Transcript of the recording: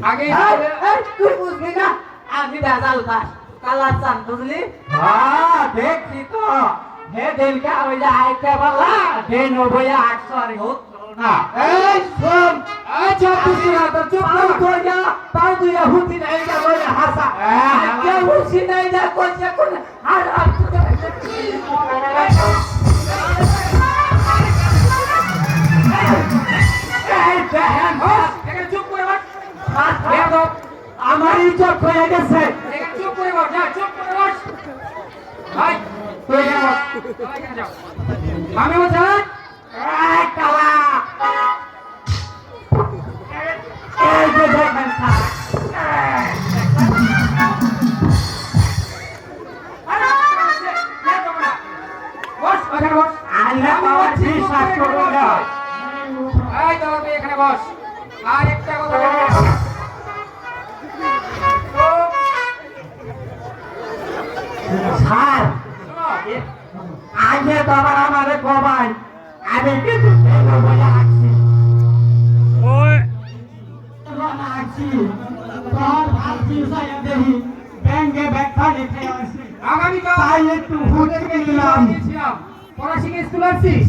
আগে তুই বুঝবি না আমি ভেজাল খাস কালার চান বুঝলি দেখছি তো হে দিনকে ওই যে আইতে বললা হে 90 800 হোক না এই শোন আচ্ছা তুই না তো চুপ কর যা তাও তুই হুতি নাই যা বলে হাসা কে হুতি নাই যা কইছে কোন আর আমার ইজ্জত হয়ে গেছে চুপ করে বস যা চুপ করে বস ভাই তুই যাও আমি বলছি কালা এই যে দেখেন বস ওখানে বস আল্লাহ বাবা বিশ্বাস করো না এই তো তুই এখানে বস আর একটা কথা বলবো স্যার আগে তো আবার আমাদের কবাই আমি কিন্তু বলে আসছি আসছি তোর ভাবছি সাইয়া দেখি ব্যাংকে ব্যাখ্যা লিখে আসছি আগামীকাল তাই একটু হুটে গেলাম পড়াশোনা স্কুল আসছিস